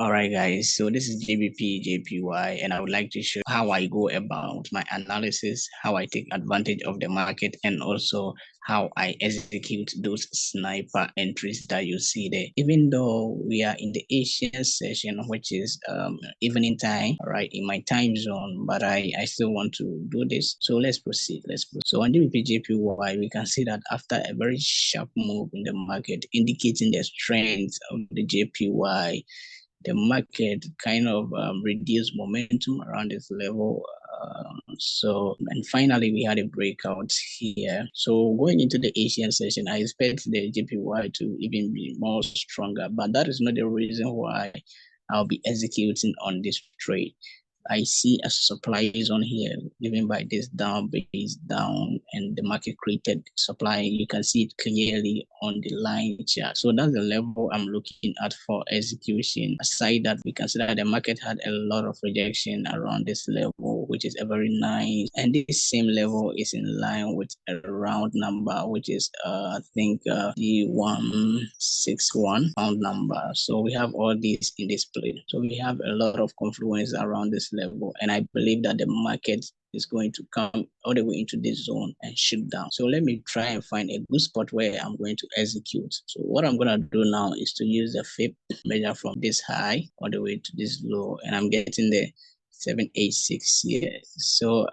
All right, guys. So this is JPY, and I would like to show how I go about my analysis, how I take advantage of the market, and also how I execute those sniper entries that you see there. Even though we are in the Asian session, which is evening time, all right, in my time zone, but I still want to do this. So let's proceed. So on JPY, we can see that after a very sharp move in the market, indicating the strength of the JPY, the market kind of reduced momentum around this level. And finally, we had a breakout here. So going into the Asian session, I expect the JPY to even be more stronger, but that is not the reason why I'll be executing on this trade. I see a supply zone here given by this down base down, and the market created supply. You can see it clearly on the line chart. So that's the level I'm looking at for execution. Aside that, we can see that the market had a lot of rejection around this level, which is a very nice, and this same level is in line with a round number, which is I think the 161 round number. So we have all these in this plate. So we have a lot of confluence around this level, and I believe that the market is going to come all the way into this zone and shoot down. So let me try and find a good spot where I'm going to execute. So what I'm going to do now is to use the fib measure from this high all the way to this low, and I'm getting the 786 here. So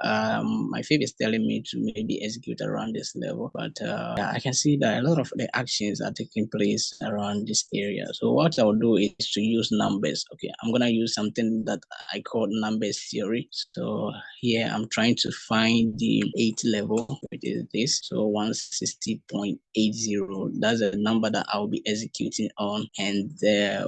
my fib is telling me to maybe execute around this level, but I can see that a lot of the actions are taking place around this area. So what I'll do is to use numbers. Okay, I'm gonna use something that I call numbers theory. So here I'm trying to find the 8 level, which is this. So 160.80. That's a number that I'll be executing on. And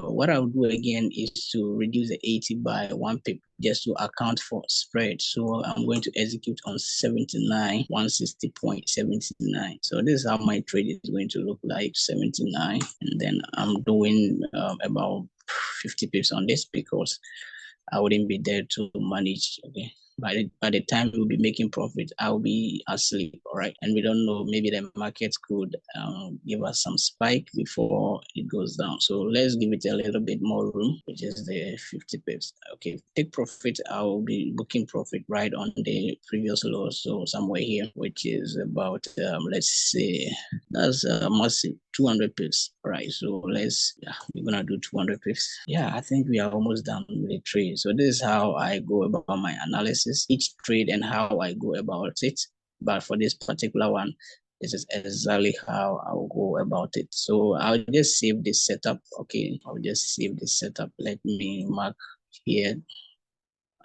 what I'll do again is to reduce the 80 by 1 pip, just to account for spread. So I'm going to execute on 79, 160.79. So this is how my trade is going to look like, 79. And then I'm doing about 50 pips on this because I wouldn't be there to manage. Okay. By the time we'll be making profit, I'll be asleep. All right. And we don't know, maybe the market could give us some spike before it goes down. So let's give it a little bit more room, which is the 50 pips. Okay. Take profit. I'll be booking profit right on the previous low. So somewhere here, which is about, let's say, that's massive 200 pips. All right. So we're going to do 200 pips. Yeah, I think we are almost done with the trade. So this is how I go about my analysis, each trade and how I go about it. But for this particular one, this is exactly how I'll go about it. So I'll just save this setup. Okay, I'll just save this setup. Let me mark here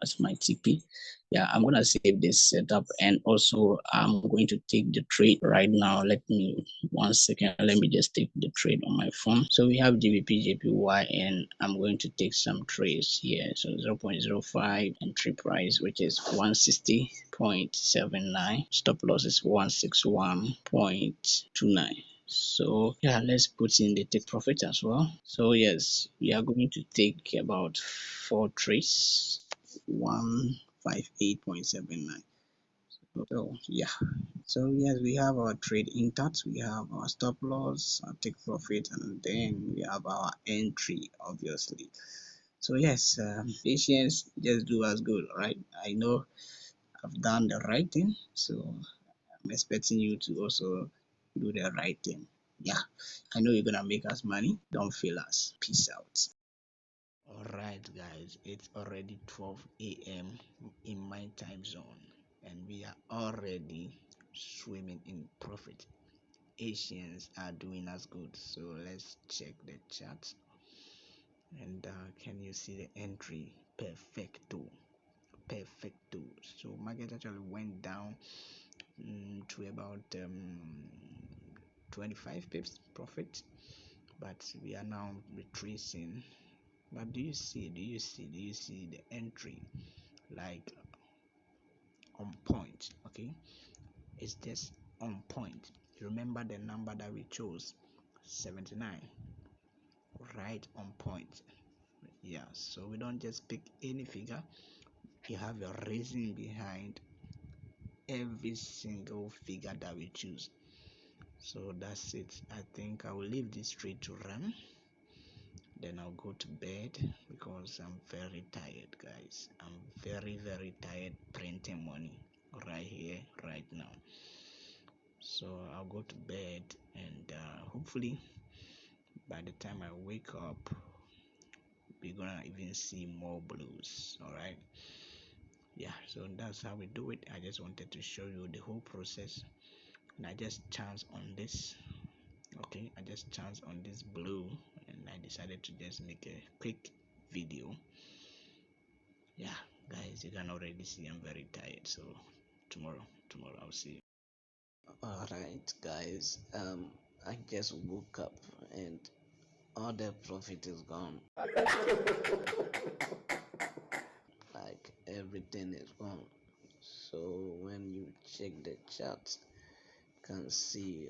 as my TP. Yeah, I'm gonna save this setup, and also I'm going to take the trade right now. Let me 1 second. Let me just take the trade on my phone. So we have JPY, and I'm going to take some trades here. So 0.05 entry price, which is 160.79. Stop loss is 161.29. So yeah, let's put in the take profit as well. So yes, we are going to take about 4 trades. 158.79. So yeah, so yes, we have our trade intact, we have our stop loss, our take profit, and then we have our entry, obviously. So yes, patience just do us good. Right, I know I've done the right thing, so I'm expecting you to also do the right thing. Yeah, I know you're gonna make us money. Don't fail us. Peace out. Alright guys, it's already 12 a.m. in my time zone, and we are already swimming in profit. Asians are doing us good, so let's check the chart. And can you see the entry? Perfecto. So market actually went down to about 25 pips profit, but we are now retracing. But do you see the entry like on point? Okay, it's just on point. Remember the number that we chose, 79, right on point. Yeah, so we don't just pick any figure. We have a reason behind every single figure that we choose. So that's it. I think I will leave this trade to run, then I'll go to bed because I'm very tired, guys. I'm very tired printing money right here, right now. So I'll go to bed, and hopefully by the time I wake up, we're gonna even see more blues. All right, yeah, so that's how we do it. I just wanted to show you the whole process, and I just chanced on this. Okay, I just chanced on this blue, and I decided to just make a quick video. Yeah, guys, you can already see I'm very tired. So tomorrow I'll see you. All right, guys. I just woke up and all the profit is gone. Like everything is gone. So when you check the chart, you can see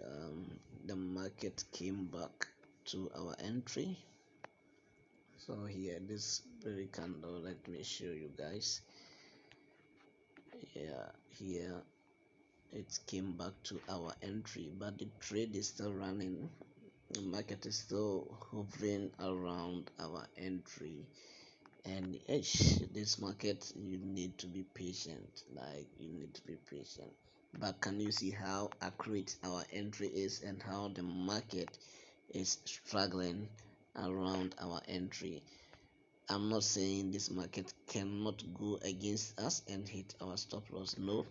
the market came back to our entry. So here, this very candle. Let me show you guys. Yeah, here it came back to our entry, but the trade is still running. The market is still hovering around our entry, and this market, you need to be patient. Like, you need to be patient. But can you see how accurate our entry is and how the market is struggling around our entry? I'm not saying this market cannot go against us and hit our stop loss. No,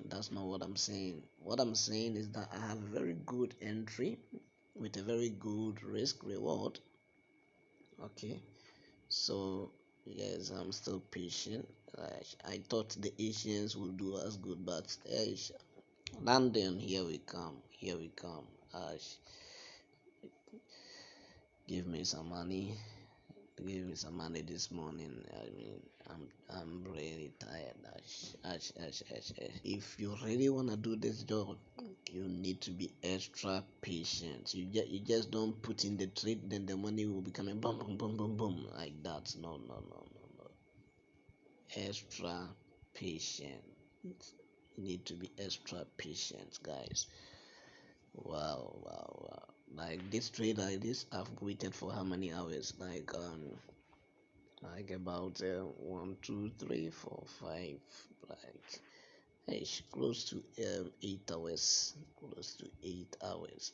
that's not what I'm saying. What I'm saying is that I have a very good entry with a very good risk reward. Okay, so yes, I'm still patient. I thought the Asians would do us good, but London, here we come. Here we come. Give me some money. Give me some money this morning. I mean, I'm really tired. If you really wanna do this job, you need to be extra patient. You just don't put in the trade, then the money will be coming boom boom boom boom boom like that. No. Extra patient. You need to be extra patient, guys. Wow. Like this trade like this, I've waited for how many hours? Like about 1, 2, 3, 4, 5, like close to 8 hours, close to 8 hours,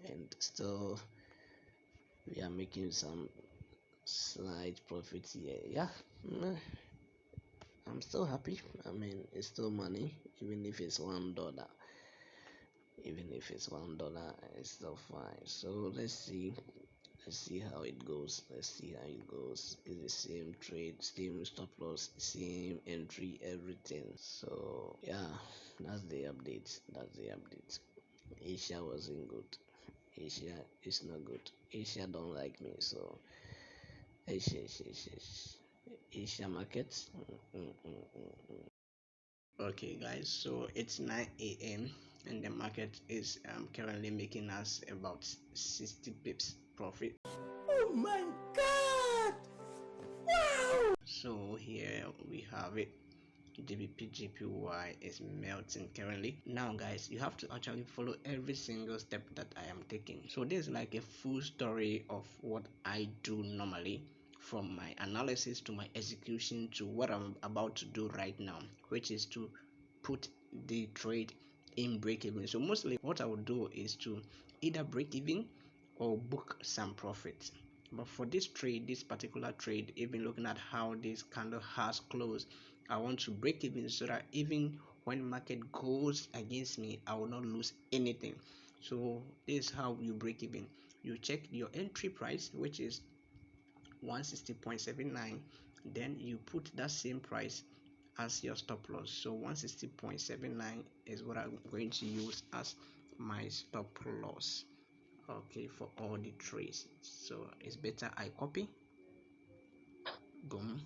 and still we are making some slight profit here. Yeah, I'm still happy. I mean, it's still money, even if it's $1. Even if it's $1, it's still fine. So let's see how it goes. Let's see how it goes. It's the same trade, same stop loss, same entry, everything. So yeah, that's the update. That's the update. Asia wasn't good. Asia is not good. Asia don't like me. So Asia markets. Okay, guys, so it's 9 a.m. and the market is currently making us about 60 pips profit. Oh my god! Wow! So here we have it. GBP JPY is melting currently. Now guys, you have to actually follow every single step that I am taking. So this is like a full story of what I do normally, from my analysis to my execution to what I'm about to do right now, which is to put the trade in break even. So mostly what I would do is to either break even or book some profit. But for this trade, this particular trade, even looking at how this candle has closed, I want to break even so that even when market goes against me, I will not lose anything. So this is how you break even. You check your entry price, which is 160.79, then you put that same price as your stop loss. So 160.79 is what I'm going to use as my stop loss, okay, for all the trades. So it's better I copy, boom,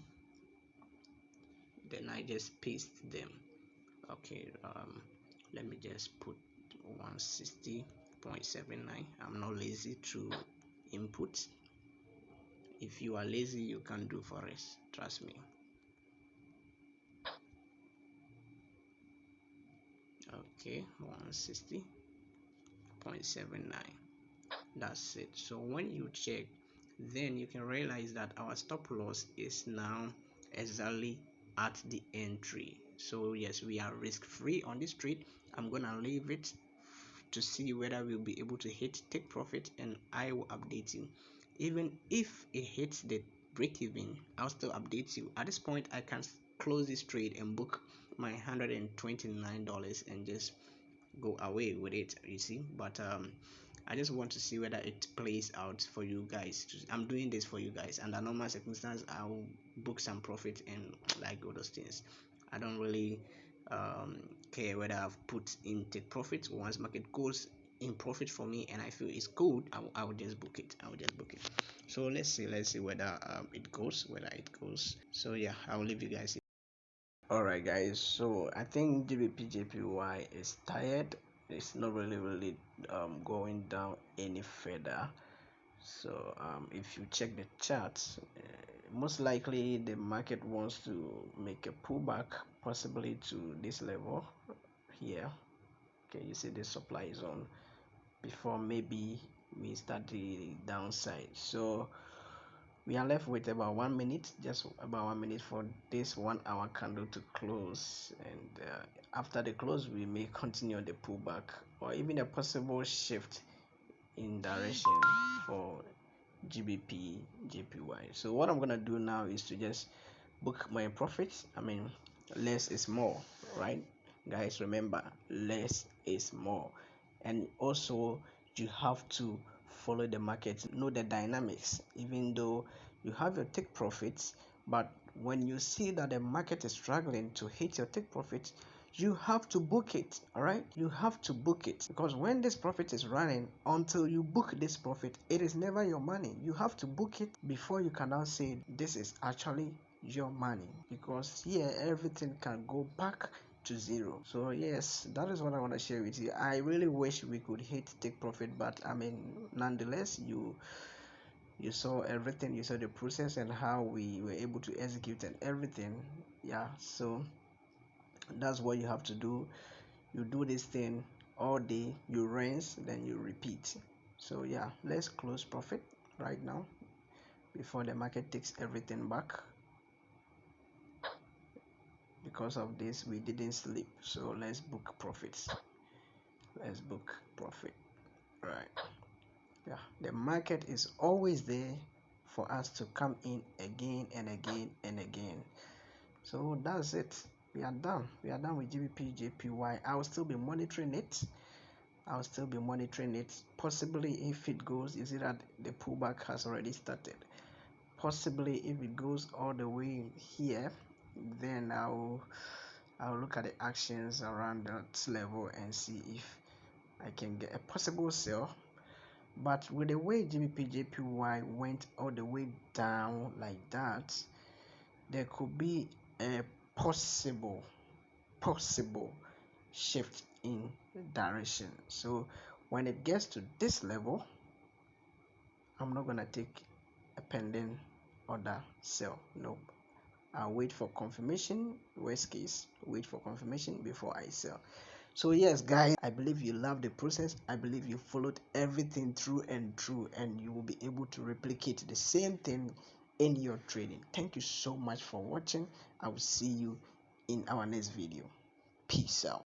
then I just paste them. Okay, let me just put 160.79. I'm not lazy to input. If you are lazy, you can do Forex, trust me. Okay, 160.79, that's it. So when you check then you can realize that our stop loss is now exactly at the entry. So yes, we are risk free on this trade. I'm gonna leave it to see whether we'll be able to hit take profit, and I will update you. Even if it hits the break even, I'll still update you. At this point, I can close this trade and book my $129 and just go away with it, you see. But I just want to see whether it plays out for you guys. I'm doing this for you guys. Under normal circumstances, I'll book some profit and like all those things. I don't really care whether I've put in take profit. Once market goes in profit for me and I feel it's good, I will just book it. So let's see whether whether it goes. So yeah, I'll leave you guys. Alright guys, so I think GBP is tired. It's not really going down any further. So if you check the charts, most likely the market wants to make a pullback, possibly to this level here. Okay, you see the supply zone before maybe we start the downside. So we are left with about 1 minute, just about 1 minute for this 1 hour candle to close, and after the close we may continue the pullback or even a possible shift in direction for GBP JPY. So what I'm gonna do now is to just book my profits. I mean, less is more, right guys? Remember, less is more. And also you have to follow the market, know the dynamics. Even though you have your take profits, but when you see that the market is struggling to hit your take profits, you have to book it. All right, you have to book it, because when this profit is running, until you book this profit, it is never your money. You have to book it before you can now say this is actually your money, because here everything can go back to zero. So yes, that is what I want to share with you. I really wish we could hit take profit, but I mean, nonetheless, you saw everything, you saw the process and how we were able to execute and everything. Yeah, so that's what you have to do. You do this thing all day, you rinse, then you repeat. So yeah, let's close profit right now before the market takes everything back. Because of this, we didn't sleep, so let's book profits. Let's book profit. Right, yeah, the market is always there for us to come in again and again and again. So that's it. We are done with GBP JPY. I will still be monitoring it. Possibly if it goes, you see that the pullback has already started. Possibly if it goes all the way here, then I'll look at the actions around that level and see if I can get a possible sell. But with the way GBP JPY went all the way down like that, there could be a possible shift in direction. So when it gets to this level, I'm not gonna take a pending order sell. Nope, I'll wait for confirmation. Worst case, wait for confirmation before I sell. So yes guys, I believe you love the process. I believe you followed everything through and through, and you will be able to replicate the same thing in your trading. Thank you so much for watching. I will see you in our next video. Peace out.